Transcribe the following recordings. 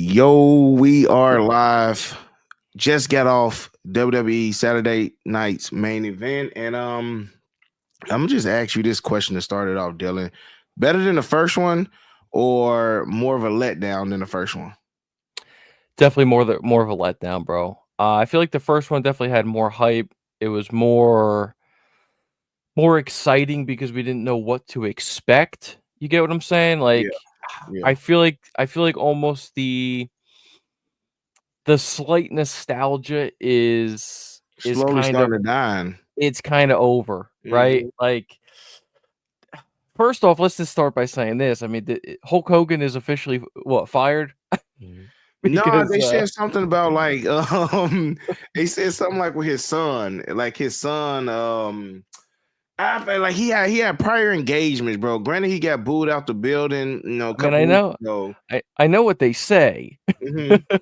Yo, we are live. Just got off WWE Saturday night's main event, and I'm gonna just ask you this question to start it off, Dylan. Better than the first one, or more of a letdown than the first one? Definitely more of a letdown, bro. I feel like the first one definitely had more hype. It was more exciting because we didn't know what to expect. You get what I'm saying? Yeah, Like, yeah. I feel like almost the slight nostalgia is Slowly kind of starting to die. it's kind of over, right? Hmm. Like, first off, let's just start by saying this. I mean, Hulk Hogan is officially what fired No, because they said something about like they said something like with his son, like his son I felt like he had prior engagements, bro. Granted, he got booed out the building, a I mean, couple weeks ago. I know what they say.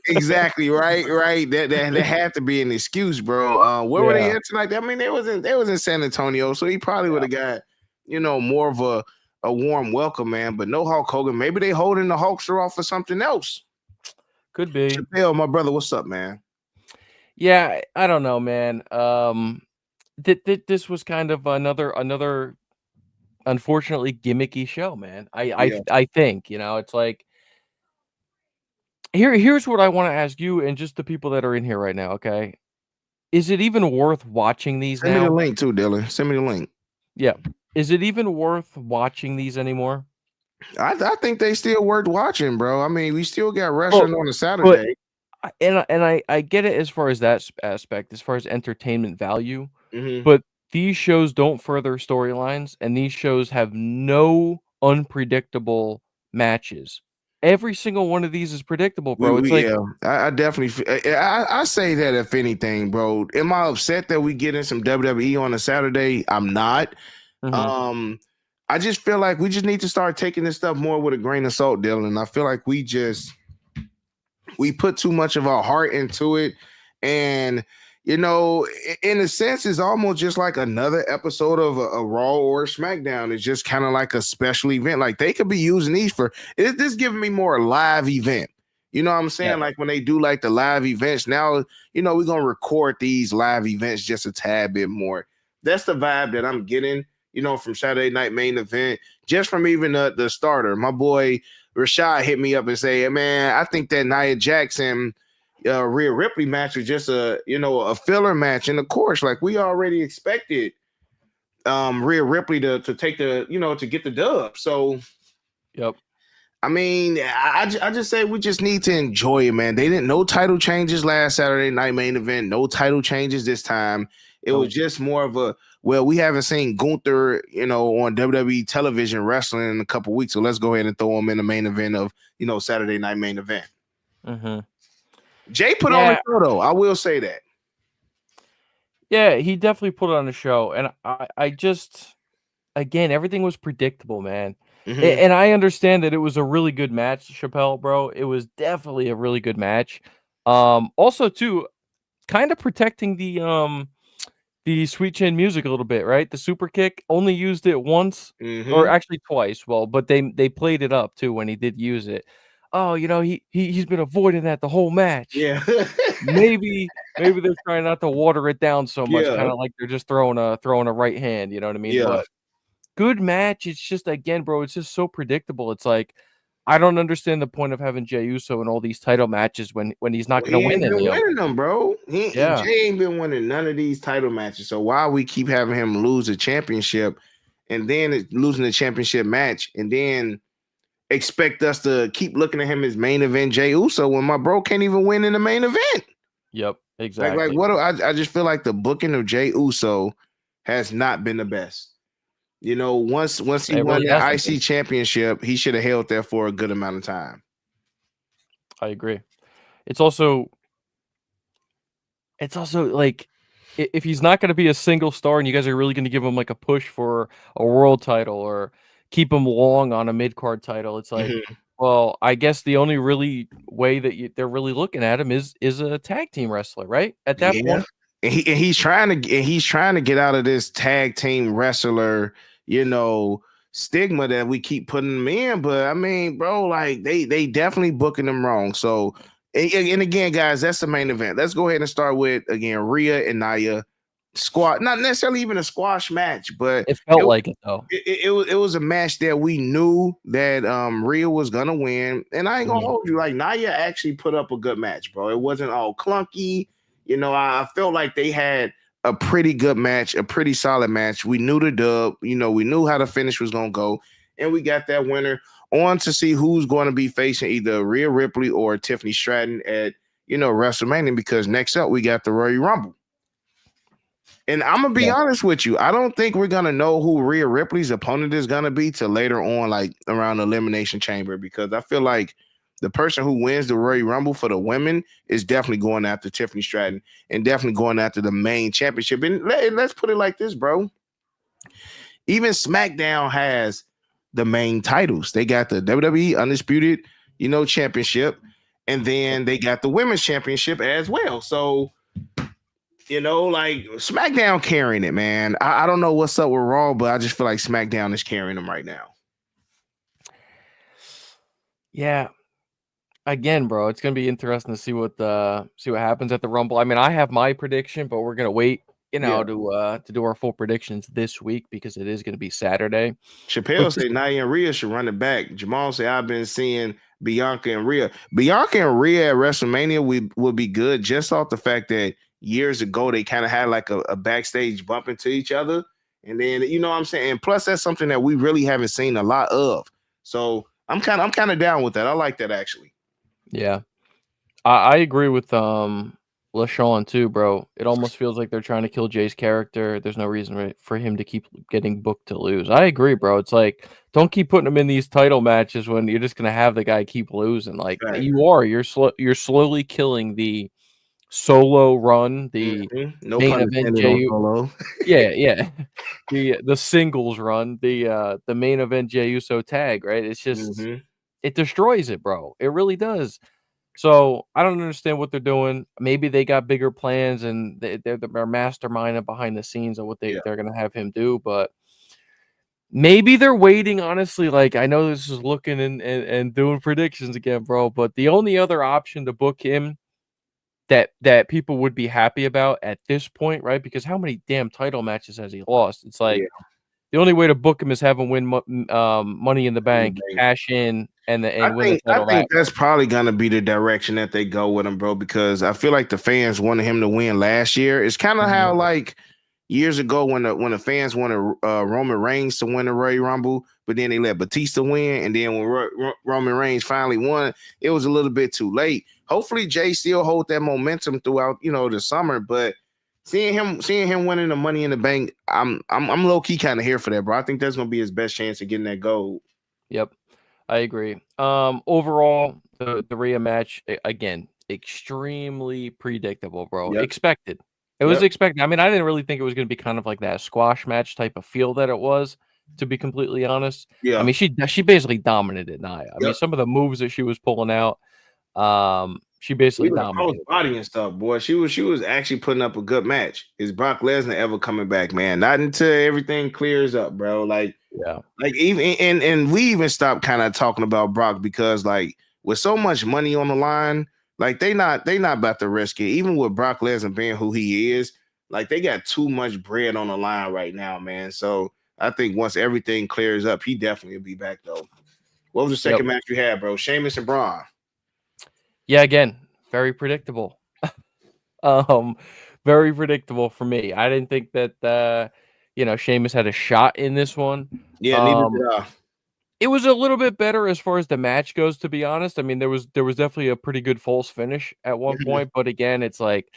Exactly, right, right. That had to be an excuse, bro. Where were they Yeah. at tonight? I mean, they was in San Antonio, so he probably would have got, more of a warm welcome, man. But no Hulk Hogan. Maybe they holding the Hulkster off for something else. Could be. Chappelle, my brother, what's up, man? Yeah, I don't know, man. This was kind of another unfortunately gimmicky show, man. Yeah. I think, it's like here's what I want to ask you and just the people that are in here right now, okay? Is it even worth watching these Send me the now? link too, Dylan. Send me the link. Yeah. Is it even worth watching these anymore? I think they still worth watching, bro. I mean, we still got Well, wrestling on a but Saturday. I get it as far as that aspect, as far as entertainment value. Hmm. But these shows don't further storylines, and these shows have no unpredictable matches. Every single one of these is predictable, bro. It's like, Yeah, I definitely, I say that if anything, bro. Am I upset that we getting some WWE on a Saturday? I'm not. mhm, Um, I just feel like we just need to start taking this stuff more with a grain of salt, Dylan. I feel like we put too much of our heart into it, and in a sense, it's almost just like another episode of a Raw or a SmackDown. It's just kind of like a special event. Like they could be using these for this giving me more a live event. You know what I'm yeah, saying? Like when they do like the live events now, we're gonna record these live events just a tad bit more. That's the vibe that I'm getting, from Saturday Night Main Event, just from even the starter. My boy Rashad hit me up and say, hey, man, I think that Nia Jackson Rhea Ripley match was just a filler match. And of course, like we already expected Rhea Ripley to take to get the dub. So yep, I mean, I just say we just need to enjoy it, man. They didn't no title changes last Saturday Night Main Event, no title changes this time. It was nope, just more of we haven't seen Gunther, on WWE television wrestling in a couple weeks. So let's go ahead and throw him in the main event of, Saturday Night Main Event. mhm. Jay put on a Yeah, show though. I will say that. yeah, he definitely put it on the show, and I just again, everything was predictable, man. Hmm. And I understand that it was a really good match, Chappelle, bro. It was definitely a really good match. Also too, kind of protecting the Sweet Chin Music a little bit, right? The super kick, only used it once, or Hmm. actually twice. Well, but they played it up too when he did use it. Oh, he's been avoiding that the whole match. Yeah. Maybe they're trying not to water it down so much, Yeah. kinda like they're just throwing a right hand, you know what I mean? Yeah. But good match, it's just again, bro, it's just so predictable. It's like, I don't understand the point of having Jey Uso in all these title matches when he's not Well, gonna he win ain't been any of them. winning them, bro. Yeah, Jay ain't been winning none of these title matches. So why we keep having him lose a championship and then losing the championship match and then expect us to keep looking at him as main event Jey Uso when my bro can't even win in the main event? yep, Like exactly. what? I just feel like the booking of Jey Uso has not been the best. Once he It won really that hasn't been. IC championship, he should have held there for a good amount of time. I agree. It's also It's also like if he's not gonna be a single star and you guys are really gonna give him like a push for a world title or keep him long on a mid card title, it's like, Mhm. well, I guess the only really way that they're really looking at him is a tag team wrestler, right? At that Yeah, point, and he's trying to get out of this tag team wrestler, you know, stigma that we keep putting them in. But I mean, bro, like they definitely booking them wrong. So and again, guys, that's the main event. Let's go ahead and start with again Rhea and Nia squat. Not necessarily even a squash match, but It felt like it though. it was a match that we knew that Rhea was gonna win. And I ain't gonna Mhm. hold you, like Nia actually put up a good match, bro. It wasn't all clunky. You know, I felt like they had a pretty good match, a pretty solid match. We knew the dub, you know, we knew how the finish was gonna go, and we got that winner on to see who's going to be facing either Rhea Ripley or Tiffany Stratton at WrestleMania, because next up we got the Royal Rumble. And I'm gonna be Yeah. honest with you, I don't think we're gonna know who Rhea Ripley's opponent is gonna be till later on, like around the Elimination Chamber, because I feel like the person who wins the Royal Rumble for the women is definitely going after Tiffany Stratton and definitely going after the main championship. And let's put it like this, bro. Even SmackDown has the main titles. They got the WWE Undisputed, Championship, and then they got the Women's Championship as well. So like SmackDown carrying it, man. I don't know what's up with Raw, but I just feel like SmackDown is carrying them right now. Yeah. Again, bro, it's gonna be interesting to see what happens at the Rumble. I mean, I have my prediction, but we're gonna wait, Yeah. to do our full predictions this week because it is gonna be Saturday. Chappelle But just said Nia and Rhea should run it back. Jamal said I've been seeing Bianca and Rhea. Bianca and Rhea at WrestleMania would be good just off the fact that years ago they kind of had like a backstage bump into each other. And then you know what I'm saying? And plus that's something that we really haven't seen a lot of. So I'm kind of down with that. I like that actually. yeah. I agree with LaShawn too, bro. It almost feels like they're trying to kill Jay's character. There's no reason for him to keep getting booked to lose. I agree, bro. It's like don't keep putting him in these title matches when you're just gonna have the guy keep losing. Like Right. you're slowly killing the solo run, the No main pun event intended on Jey. Solo. Yeah. The singles run, the main event Jey Uso tag, right? It's just it destroys it, bro. It really does. So I don't understand what they're doing. Maybe they got bigger plans and they're masterminding behind the scenes of what Yeah. they're gonna have him do, but maybe they're waiting, honestly. Like I know this is looking and doing predictions again, bro. But the only other option to book him that people would be happy about at this point, right? Because how many damn title matches has he lost? It's like Yeah. the only way to book him is have him win Money in the Bank, cash in, and win the I title think back. that's probably gonna be the direction that they go with him, bro. Because I feel like the fans wanted him to win last year. It's kind of how like years ago when the fans wanted Roman Reigns to win the Royal Rumble, but then they let Batista win, and then when Roman Reigns finally won, it was a little bit too late. Hopefully, Jay still hold that momentum throughout the summer, but. Seeing him winning the Money in the Bank, I'm low key kind of here for that, bro. I think that's gonna be his best chance of getting that gold. Yep, I agree. Overall, the Rhea match again extremely predictable, bro. Yep. Expected. It was expected. I mean, I didn't really think it was going to be kind of like that squash match type of feel that it was. To be completely honest, I Yeah. mean, she basically dominated Nia. I mean, Yep. some of the moves that she was pulling out, she basically Even a post dominated. body and stuff, boy. She was actually putting up a good match. Is Brock Lesnar ever coming back, man? Not until everything clears up, bro. Yeah. Like even and we even stopped kind of talking about Brock because like with so much money on the line, like they not about to risk it. Even with Brock Lesnar being who he is, like they got too much bread on the line right now, man. So I think once everything clears up, he definitely will be back though. What was the Yep. second match you had, bro? Sheamus and Braun. Yeah. Again, very predictable. Very predictable for me. I didn't think that Sheamus had a shot in this one. Yeah, neither did I. It was a little bit better as far as the match goes, to be honest. I mean, there was definitely a pretty good false finish at one point, but again, it's like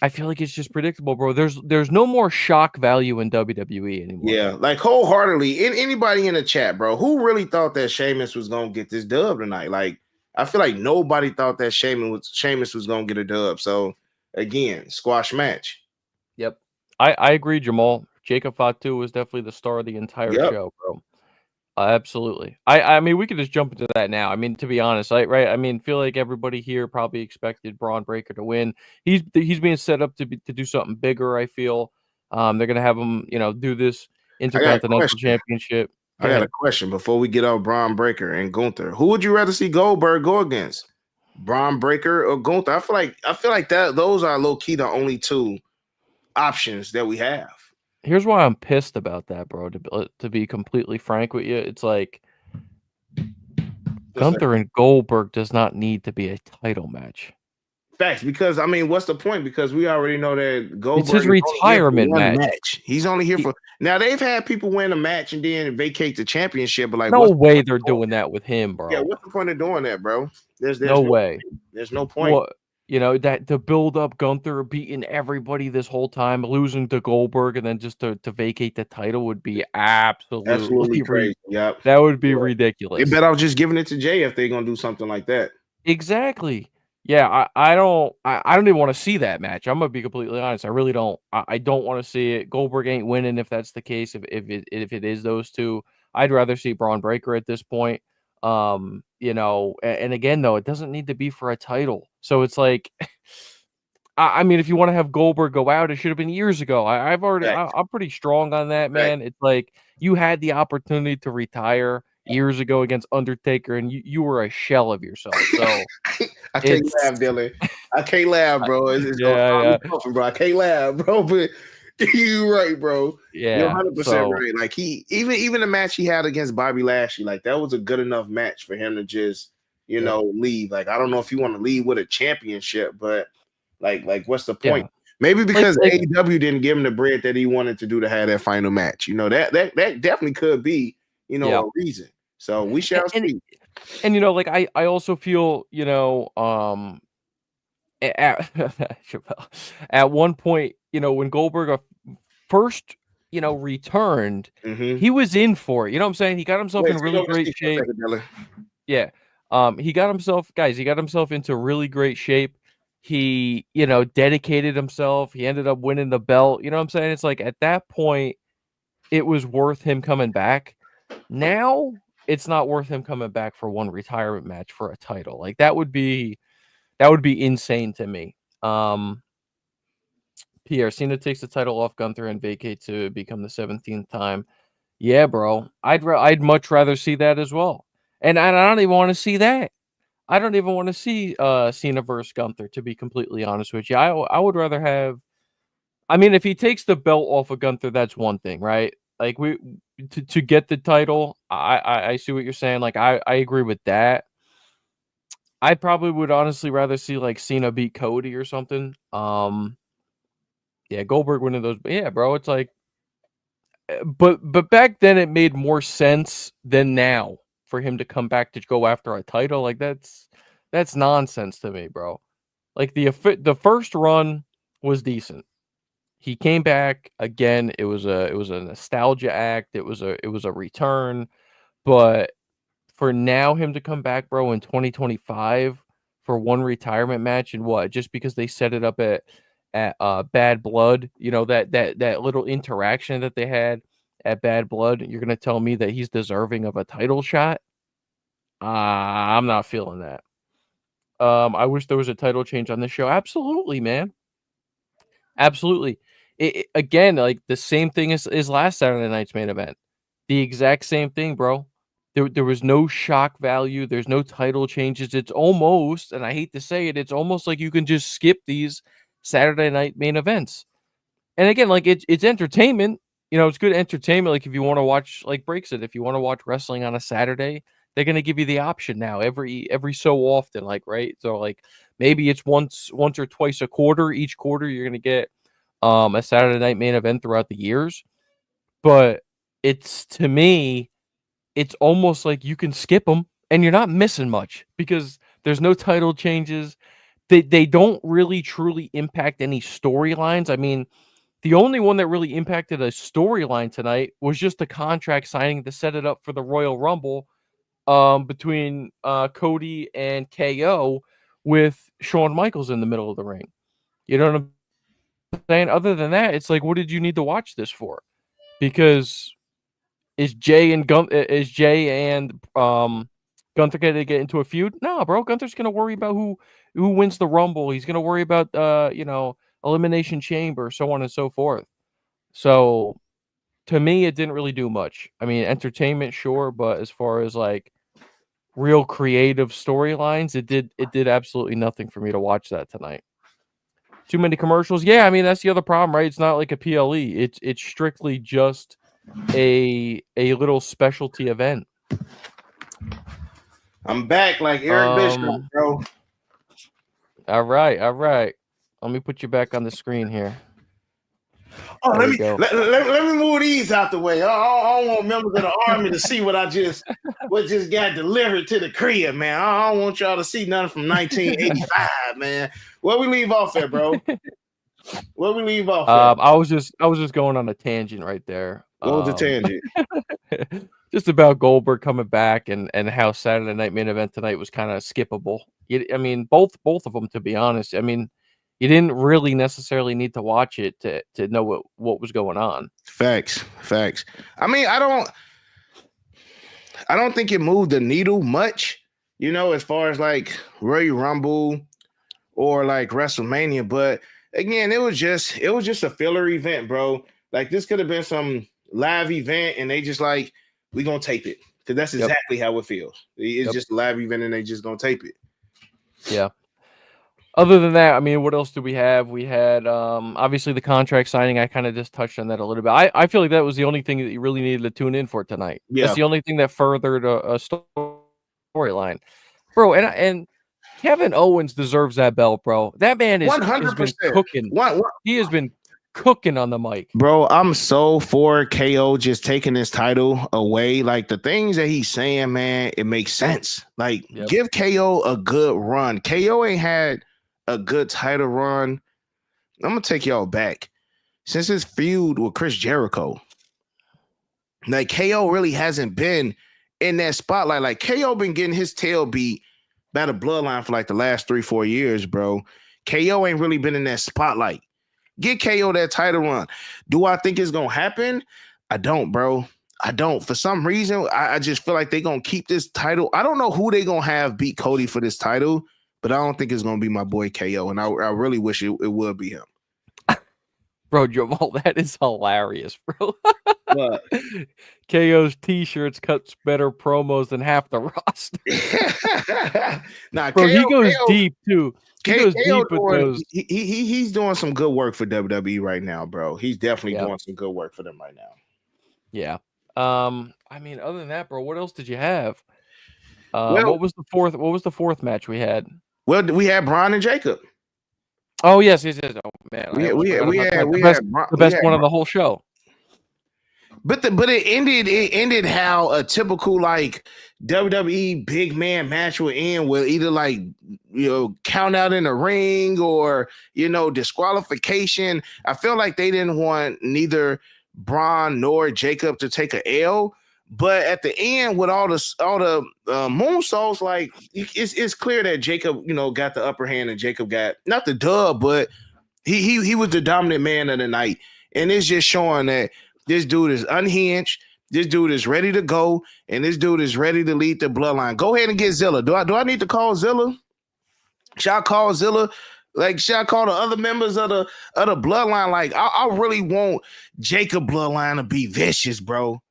I feel like it's just predictable, bro. There's no more shock value in WWE anymore. Yeah, like wholeheartedly. Anybody in the chat, bro, who really thought that Sheamus was gonna get this dub tonight? Like, I feel like nobody thought that Sheamus was gonna get a dub. So again, squash match. Yep. I agree, Jamal. Jacob Fatu was definitely the star of the entire Yep. show, bro. Absolutely. I mean, we could just jump into that now. I mean, to be honest, right? I mean, feel like everybody here probably expected Braun Breaker to win. He's being set up to do something bigger. I feel they're gonna have him, do this I got a Intercontinental question. Championship. I got a question before we get off Braun Breaker and Gunther. Who would you rather see Goldberg go against? Braun Breaker or Gunther? I feel like that those are low key the only two options that we have. Here's why I'm pissed about that, bro. To be completely frank with you, it's like Just like Gunther and Goldberg does not need to be a title match. facts, because I mean, what's the point? Because we already know that It's Goldberg his is only here for retirement one match. match. He's only here He, for now. They've had people win a match and then vacate the championship, but like, no what's the way point they're of doing doing that? that with him, Yeah, bro. what's the point of doing that, bro? There's No no way. there's no point. What that to build up Gunther beating everybody this whole time, losing to Goldberg, and then just to vacate the title would be Absolutely absolutely crazy. Yep. that would be They ridiculous. bet off just giving it to Jay if they're gonna do something like that. Exactly. Yeah, I don't even want to see that match. I'm gonna be completely honest. I really don't. I don't want to see it. Goldberg ain't winning if that's the case. If it is those two, I'd rather see Braun Breaker at this point. And again though, it doesn't need to be for a title. So it's like, I mean, if you want to have Goldberg go out, it should have been years ago. Facts. I'm pretty strong on that, Facts. man. It's like you had the opportunity to retire years ago against Undertaker, and you were a shell of yourself. So I can't it's laugh, Dylan. I can't laugh, bro. It's gonna yeah, sound me yeah, puffing, bro. I can't laugh, bro. But you right, bro. You're yeah. 100% So right. Like he even the match he had against Bobby Lashley, like that was a good enough match for him to just yeah, leave. Like I don't know if you want to leave with a championship, but like what's the point? yeah. Maybe because Like AEW didn't give him the bread that he wanted to do to have that final match. That definitely could be yeah, a reason. So we and shall and, see. and like I also feel at Chappelle, at one point when Goldberg first returned, Mm-hmm. he was in for it. You know what I'm saying? He got himself Wait, in take really over the great seat for a shape. second, Dylan. Yeah. He got himself into really great shape. He, dedicated himself. He ended up winning the belt. You know what I'm saying? It's like at that point, it was worth him coming back. Now, it's not worth him coming back for one retirement match for a title. Like that would be insane to me. Pierre Cena takes the title off Gunther and vacates to become the 17th time. Yeah, bro. I'd much rather see that as well. And I don't even want to see that. I don't even want to see Cena versus Gunther, to be completely honest with you. I would rather have. I mean, if he takes the belt off of Gunther, that's one thing, right? Like to get the title, I see what you're saying. Like I agree with that. I probably would honestly rather see like Cena beat Cody or something. Yeah, Goldberg winning those. But yeah, bro, it's like, but back then it made more sense than now for him to come back to go after a title. Like that's nonsense to me, bro. Like the first run was decent. He came back again. It was a nostalgia act. It was a return. But for now, him to come back, bro, in 2025 for one retirement match and what? Just because they set it up at Bad Blood, that little interaction that they had at Bad Blood, you're gonna tell me that he's deserving of a title shot? I'm not feeling that. I wish there was a title change on this show. Absolutely, man. Absolutely. Again, like the same thing as last Saturday night's main event. The exact same thing, bro. There was no shock value. There's no title changes. It's almost, and I hate to say it, it's almost like you can just skip these Saturday night main events. And again, like it's entertainment. It's good entertainment. Like if you want to watch, like breaks it, if you want to watch wrestling on a Saturday, they're gonna give you the option now every so often, like right. So like maybe it's once or twice a quarter. Each quarter you're gonna get a Saturday night main event throughout the years. But it's to me, it's almost like you can skip them and you're not missing much because there's no title changes. They don't really truly impact any storylines. I mean, the only one that really impacted a storyline tonight was just the contract signing to set it up for the Royal Rumble between Cody and KO with Shawn Michaels in the middle of the ring. You know what I'm saying? Other than that, it's like, what did you need to watch this for? Because is Jay and Gunther gonna get into a feud? No, bro. Gunther's gonna worry about who wins the Rumble. He's gonna worry about Elimination Chamber, so on and so forth. So to me, it didn't really do much. I mean, entertainment, sure, but as far as like real creative storylines, it did absolutely nothing for me to watch that tonight. Too many commercials. Yeah, I mean that's the other problem, right? It's not like a PLE. It's strictly just a little specialty event. I'm back like Eric Bischoff, bro. All right. Let me put you back on the screen here. Oh, There let we me go. let me move these out the way. I don't want members of the army to see what just got delivered to the crib, man. I don't want y'all to see nothing from 1985, man. Where we leave off at, bro? Where we leave off at? I was just going on a tangent right there. What was the tangent? Just about Goldberg coming back and how Saturday Night Main Event tonight was kind of skippable. I mean, both of them, to be honest. I mean, you didn't really necessarily need to watch it to know what was going on. Facts. I mean, I don't think it moved the needle much, as far as like Royal Rumble or like WrestleMania. But again, it was just a filler event, bro. Like this could have been some live event, and they just like, we gonna tape it, because that's exactly how it feels. It's just a live event, and they just gonna tape it. Yeah. Other than that, I mean, what else do we have? We had obviously the contract signing. I kind of just touched on that a little bit. I feel like that was the only thing that you really needed to tune in for tonight. Yeah. That's the only thing that furthered a storyline, bro. And Kevin Owens deserves that belt, bro. That man has been cooking. He has been cooking on the mic, bro. I'm so for KO just taking his title away. Like the things that he's saying, man, it makes sense. Like give KO a good run. KO ain't had a good title run. I'm gonna take y'all back since his feud with Chris Jericho. Like KO really hasn't been in that spotlight. Like KO been getting his tail beat by the bloodline for like the last 3-4 years, bro. KO ain't really been in that spotlight. Get KO that title run. Do I think it's gonna happen? I don't, bro. I don't. For some reason, I just feel like they're gonna keep this title. I don't know who they're gonna have beat Cody for this title, but I don't think it's gonna be my boy KO. And I really wish it would be him. Bro, Jamal, that is hilarious, bro. What? KO's t-shirts cuts better promos than half the roster. Nah, bro, KO, he goes deep too. He goes deep with those. He's doing some good work for WWE right now, bro. He's definitely doing some good work for them right now. Yeah. I mean, other than that, bro, what else did you have? What was the fourth match we had? Well, we had Braun and Jacob. Oh yes. Oh man, we had the best one of the whole show. But it ended how a typical like WWE big man match would end, with either like count out in the ring or disqualification. I feel like they didn't want neither Braun nor Jacob to take a L. But at the end, with all the moonsaults, like it's clear that Jacob, got the upper hand, and Jacob got not the dub, but he was the dominant man of the night, and it's just showing that this dude is unhinged. This dude is ready to go, and this dude is ready to lead the bloodline. Go ahead and get Zilla. Do I need to call Zilla? Should I call Zilla? Like, should I call the other members of the bloodline? Like, I really want Jacob bloodline to be vicious, bro.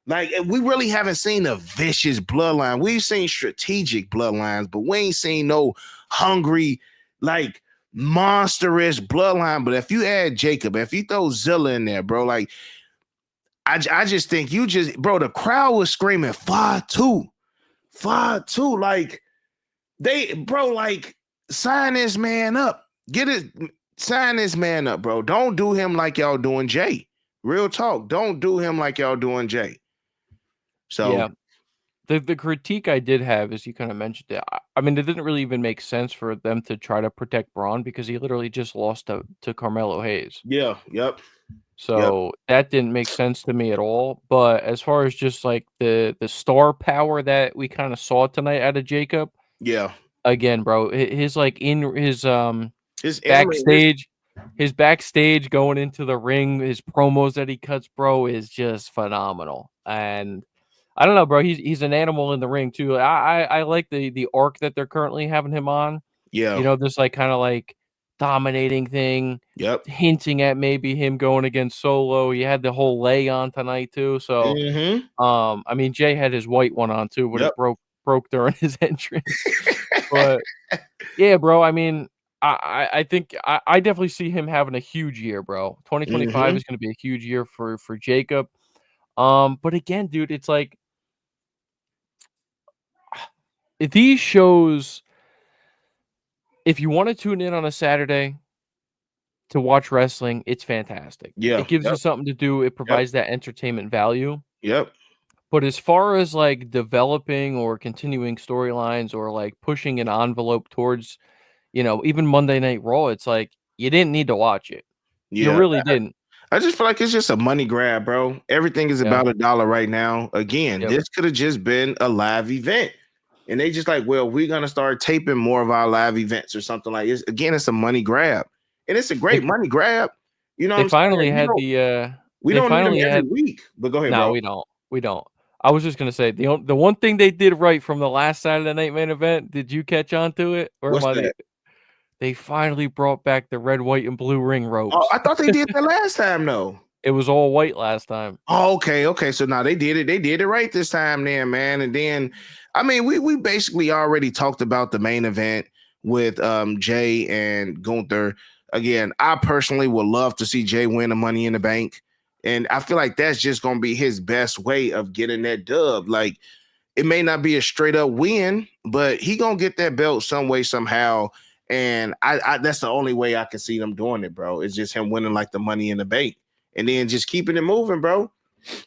Like, we really haven't seen a vicious bloodline. We've seen strategic bloodlines, but we ain't seen no hungry, like, monstrous bloodline. But if you add Jacob, if you throw Zilla in there, bro, like, I just think bro, the crowd was screaming 5-2. Like, like, sign this man up. Sign this man up, bro. Don't do him like y'all doing Jay. Real talk. Don't do him like y'all doing Jay. So yeah, the critique I did have is you kind of mentioned it. I mean, it didn't really even make sense for them to try to protect Braun because he literally just lost to Carmelo Hayes. Yeah, yep. So that didn't make sense to me at all. But as far as just like the star power that we kind of saw tonight out of Jacob, yeah. Again, bro, his backstage. His backstage going into the ring, his promos that he cuts, bro, is just phenomenal. And I don't know, bro. He's an animal in the ring too. I like the arc that they're currently having him on. Yeah, this like kind of like dominating thing, Yep. hinting at maybe him going against Solo. He had the whole lay on tonight too. So, Mm-hmm. I mean, Jay had his white one on too, but Yep. it broke during his entrance. But yeah, bro. I mean, I think I definitely see him having a huge year, bro. 2025 Mm-hmm. is going to be a huge year for Jacob. But again, dude, it's like these shows. If you want to tune in on a Saturday to watch wrestling, it's fantastic. Yeah. It gives you Yep. something to do. It Yep. provides that entertainment value. Yep. But as far as like developing or continuing storylines or like pushing an envelope towards, even Monday Night Raw, it's like you didn't need to watch it. You Yeah. really didn't. I just feel like it's just a money grab, bro. Everything is Yeah. about $1 right now. Again, Yep. this could have just been a live event. And they just like, well, we're gonna start taping more of our live events or something like this. Again, it's a money grab. And it's a They great money grab. You know what they I'm finally saying? had the We they don't need them finally every had week. But go ahead, no, bro. we don't. We don't. I was just gonna say the one thing they did right from the last Saturday Night Main Event. Did you catch on to it, or am What's I that? They finally brought back the red, white, and blue ring Oh, ropes. I thought they did that last time, though. It was all white last time. Oh, okay, okay. So now they did it. They did it right this time, then, man. And then, I mean, we basically already talked about the main event with Jay and Gunther. Again, I personally would love to see Jay win the Money in the Bank, and I feel like that's just gonna be his best way of getting that dub. Like, it may not be a straight up win, but he gonna get that belt some way somehow. And I that's the only way I can see them doing it, bro. It's just him winning like the Money in the Bank, and then just keeping it moving, bro.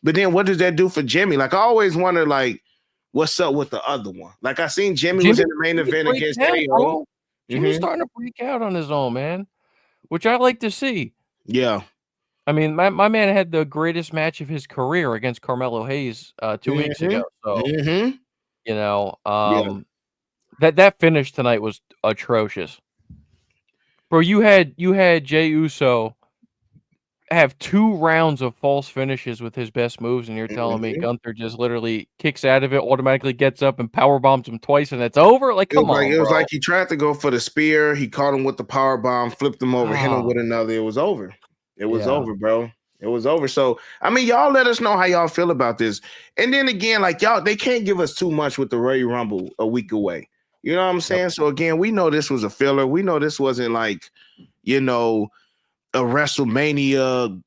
But then what does that do for Jimmy? Like, I always wonder, like, what's up with the other one? Like, I seen Jimmy was Jimmy's in the main event against breaking out, AO. bro. Jimmy's Mm-hmm. starting to break out on his own, man, which I like to see. Yeah. I mean, my man had the greatest match of his career against Carmelo Hayes 2 weeks Mm-hmm. ago. So, Mm-hmm. you know, Yeah. that finish tonight was atrocious. Bro, you had Jey Uso have 2 rounds of false finishes with his best moves, and you're telling me Mm-hmm. Gunther just literally kicks out of it, automatically gets up and power bombs him twice, and it's over? Like, come on, It was bro. like he tried to go for the spear. He caught him with the power bomb, flipped him over, hit him Oh, with another. It was over. It was yeah. over, bro. It was over. So, I mean, y'all let us know how y'all feel about this. And then again, like, y'all, they can't give us too much with the Royal Rumble a week away. You know what I'm Yep. saying? So again, we know this was a filler. We know this wasn't like, you know, a WrestleMania,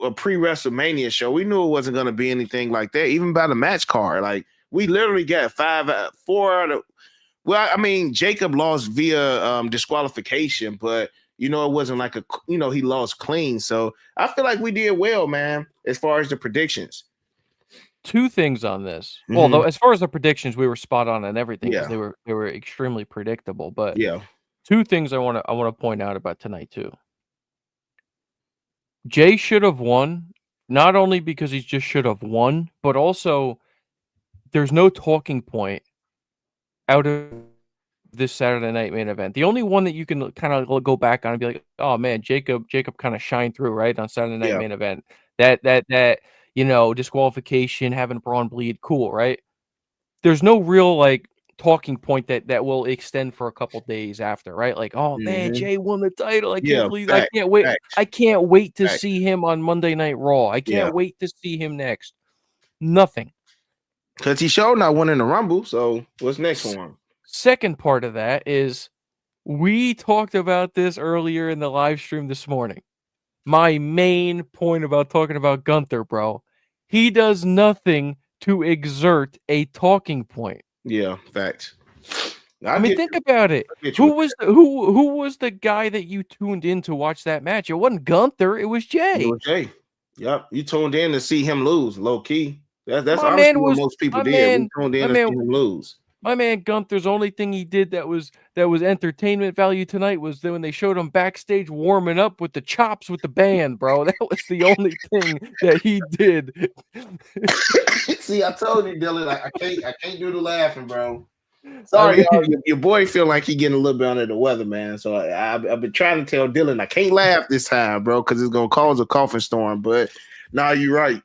a pre-WrestleMania show. We knew it wasn't going to be anything like that, even by the match card. Like, we literally got 4 out of. Well, I mean, Jacob lost via disqualification, but it wasn't like he lost clean. So I feel like we did well, man, as far as the predictions. 2 things on this. Well, Mm-hmm. though, as far as the predictions, we were spot on and everything because Yeah, they were extremely predictable. But yeah, 2 things I wanna point out about tonight too. Jay should have won, not only because he just should have won, but also there's no talking point out of this Saturday Night Main Event. The only one that you can kinda go back on and be like, "Oh, man, Jacob kinda shined through, right, on Saturday Night yeah. Main Event." That disqualification, having Braun bleed, cool, right? There's no real, like, talking point that will extend for a couple days after, right? Like, "Oh, man, Mm-hmm. Jay won the title. I can't Yeah, believe facts, I facts, can't wait to facts. see him on Monday Night Raw. I Yeah, can't wait to see him next." Nothing. because he showed not winning the Rumble. So what's next for S him? Second part of that is we talked about this earlier in the live stream this morning. My main point about talking about Gunther, bro, he does nothing to exert a talking point. Yeah, facts. I I mean, get think you. about it. I get you Who with was the who was the guy that you tuned in to watch that match? It wasn't Gunther, it was that. It Jay. was Jay. Yep, you tuned in to see him lose, low key. That's My honestly man what was most people my did. We man tuned in my to see man him lose. my man Gunther's only thing he did that was entertainment value tonight was that when they showed him backstage warming up with the chops with the band, bro. That was the only thing that he did. See, I told you, Dylan, I can't do the laughing, bro. I Sorry, y'all. mean, Your boy feel like he getting a little bit under the weather, man. So I've been trying to tell Dylan I can't laugh this time, bro, because it's gonna cause a coughing storm. But nah, you're right.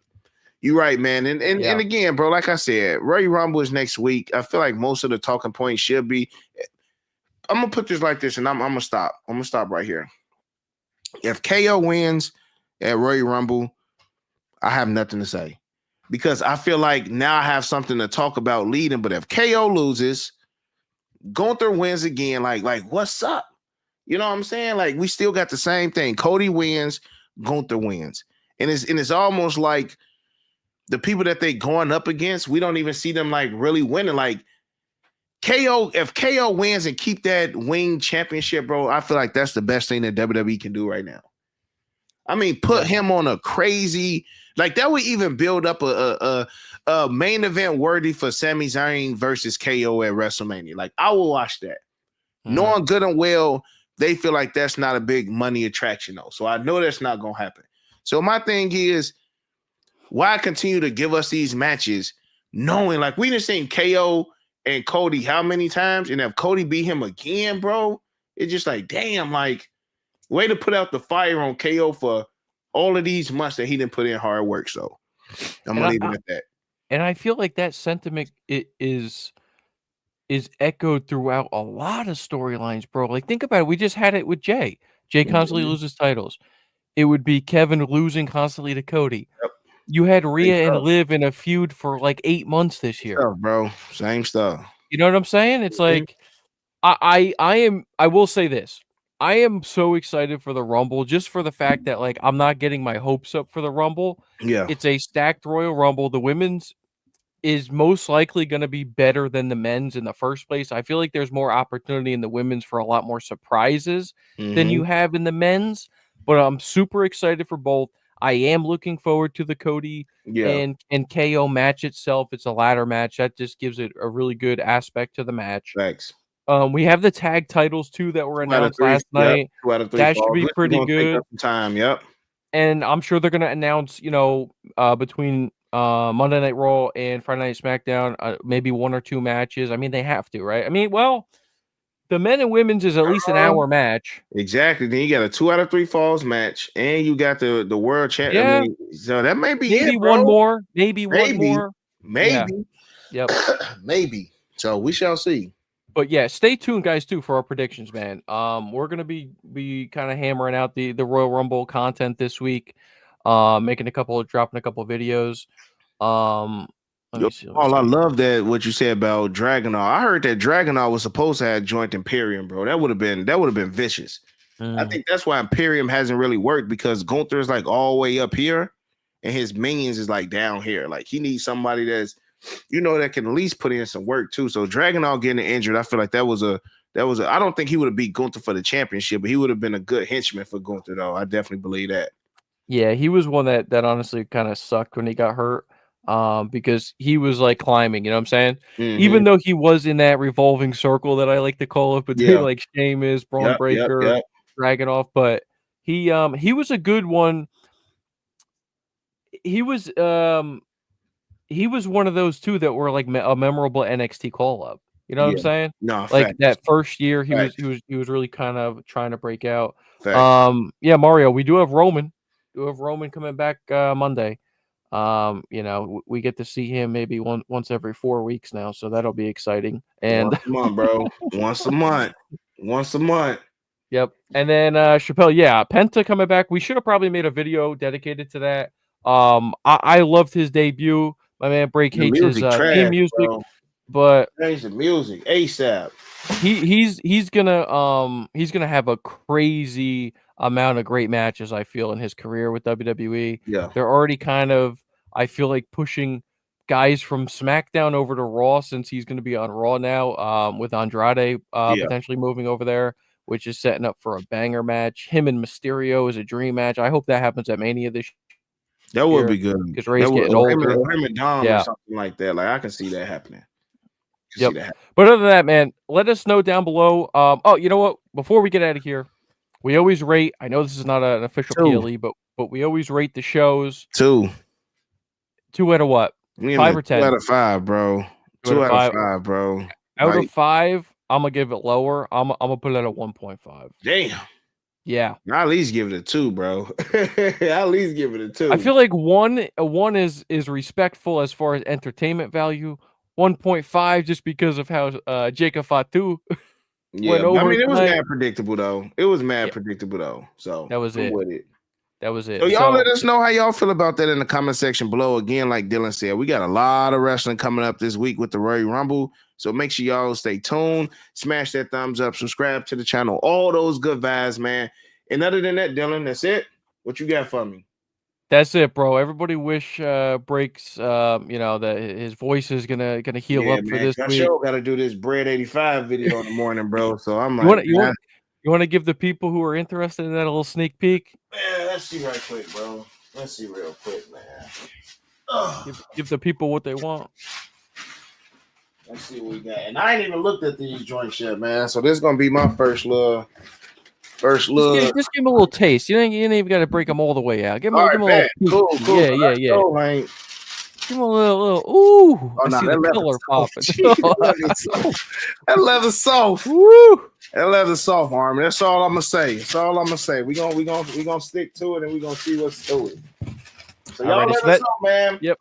You're right, man. And yeah. again, bro, like I said, Royal Rumble is next week. I feel like most of the talking points should be I'm gonna put this like this, and I'm gonna stop. I'm gonna stop right here. If KO wins at Royal Rumble, I have nothing to say because I feel like now I have something to talk about leading. But if KO loses, Gunther wins again. Like what's up? You know what I'm saying? Like we still got the same thing. Cody wins, Gunther wins, and it's almost like the people that they going up against, we don't even see them like really winning. Like KO, if KO wins and keep that wing championship, bro, I feel like that's the best thing that WWE can do right now. I mean, put him on a crazy, like that would even build up a main event worthy for Sami Zayn versus KO at WrestleMania. Like I will watch that, knowing good and well they feel like that's not a big money attraction though. So I know that's not gonna happen. So my thing is, why continue to give us these matches, knowing like we done seen KO and Cody how many times, and if Cody beat him again, bro, it's just like damn, like. Way to put out the fire on KO for all of these months that he didn't put in hard work. So I'm gonna leave it at that. And I feel like that sentiment is echoed throughout a lot of storylines, bro. Like think about it. We just had it with Jay. Jay constantly loses titles. It would be Kevin losing constantly to Cody. Yep. You had Rhea and Liv in a feud for like 8 months this year. Stuff, bro. Same stuff. You know what I'm saying? It's like I will say this. I am so excited for the Rumble just for the fact that like I'm not getting my hopes up for the Rumble. Yeah. It's a stacked Royal Rumble. The women's is most likely going to be better than the men's in the first place. I feel like there's more opportunity in the women's for a lot more surprises than you have in the men's, but I'm super excited for both. I am looking forward to the Cody and KO match itself. It's a ladder match. That just gives it a really good aspect to the match. Thanks. We have the tag titles too that were announced last night. Yep. 2 out of 3 that falls. should be pretty good. Time. Yep. And I'm sure they're going to announce, between Monday Night Raw and Friday Night SmackDown, maybe 1 or 2 matches. I mean, they have to, right? I mean, well, the men and women's is at least an hour match. Exactly. Then you got a 2 out of 3 falls match, and you got the world champ. Yeah. I mean, so that may be maybe it, bro. one more. Maybe one more. Maybe. Yeah. Yep. Maybe. So we shall see. But yeah, stay tuned, guys, too, for our predictions, man. We're gonna be kind of hammering out the Royal Rumble content this week, dropping a couple of videos. Let me see. I love that what you said about Dragunov. I heard that Dragunov was supposed to have joined Imperium, bro. That would have been vicious. I think that's why Imperium hasn't really worked, because Gunther is like all the way up here, and his minions is like down here. Like he needs somebody that's, that can at least put in some work too. So Dragunov getting injured, I feel like that was a. I don't think he would have beat Gunther for the championship, but he would have been a good henchman for Gunther, though. I definitely believe that. Yeah, he was one that honestly kind of sucked when he got hurt. Because he was like climbing, you know what I'm saying? Even though he was in that revolving circle that I like to call it between like Sheamus, Braun Breaker, Dragunov, but he was a good one. He was one of those two that were like a memorable NXT call up. You know what I'm saying? No, like facts. That first year he was really kind of trying to break out. Yeah, Mario, we do have Roman. Coming back Monday. We get to see him maybe once every 4 weeks now, so that'll be exciting. And once a month, bro. Once a month. Yep. And then Chappelle, Penta coming back. We should have probably made a video dedicated to that. I loved his debut. My man Break hates his theme music, bro. But change the music ASAP. He's gonna have a crazy amount of great matches, I feel, in his career with WWE. Yeah, they're already kind of, I feel like, pushing guys from SmackDown over to Raw, since he's going to be on Raw now, with Andrade potentially moving over there, which is setting up for a banger match. Him and Mysterio is a dream match. I hope that happens at Mania this year. That would be good, because Ray's getting older. Him and Dom or something like that. Like I can see that happening. Yep. But other than that, man, let us know down below. Oh, you know what? Before we get out of here, we always rate. I know this is not an official PLE, but we always rate the shows. 2 out of what? 5 or 10? 2 out of 5, bro. 2 out of 5, bro. Out of 5, I'm gonna give it lower. I'm gonna put it at a 1.5. Damn. Yeah. I'll at least give it a 2, bro. I'll at least give it a 2. I feel like 1 is respectful as far as entertainment value. 1.5 just because of how Jacob Fatu Yeah, went I over mean, it was tonight. mad predictable though. It was mad Yeah, predictable though. So that was I'm it. with it. That was So it. y'all So let us know how y'all feel about that in the comment section below. Again, like Dylan said, we got a lot of wrestling coming up this week with the Royal Rumble. So make sure y'all stay tuned, smash that thumbs up, subscribe to the channel, all those good vibes, man. And other than that, Dylan, that's it. What you got for me? that's it, bro. Everybody wish Breaks, you know, that his voice is gonna heal Yeah, up for man. this I week. sure got to do this Bread 85 video in the morning, bro. So I'm You like, want man, to give the people who are interested in that a little sneak peek? let's see right quick, bro. Let's see real quick, man. Ugh. Give the people what they want. Let's see what we got. And I ain't even looked at these joints yet, man. So this is gonna be my first little. Just give him a little taste. You ain't even got to break them all the way out. All Give right, him a little bet. peek. Cool. Yeah, So yeah, let's yeah. go, man. Give him a little. Ooh, Oh I no, see that the leather color soft. popping. Gee, that leather soft. That leather soft. Woo! That leather soft, Army. That's all I'm gonna say. That's all I'm gonna say. We gonna stick to it and we gonna see what's to it. So y'all Alrighty, let so us that. know, man. Yep.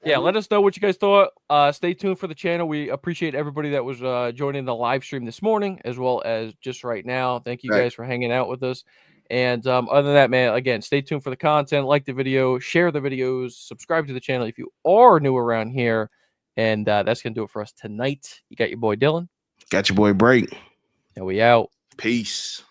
Yeah, And we let us know what you guys thought. Stay tuned for the channel. We appreciate everybody that was joining the live stream this morning, as well as just right now. Thank you right. guys for hanging out with us. And other than that, man, again, stay tuned for the content. Like the video, share the videos, subscribe to the channel if you are new around here. And that's going to do it for us tonight. You got your boy Dylan. Got your boy Break. And we out. Peace.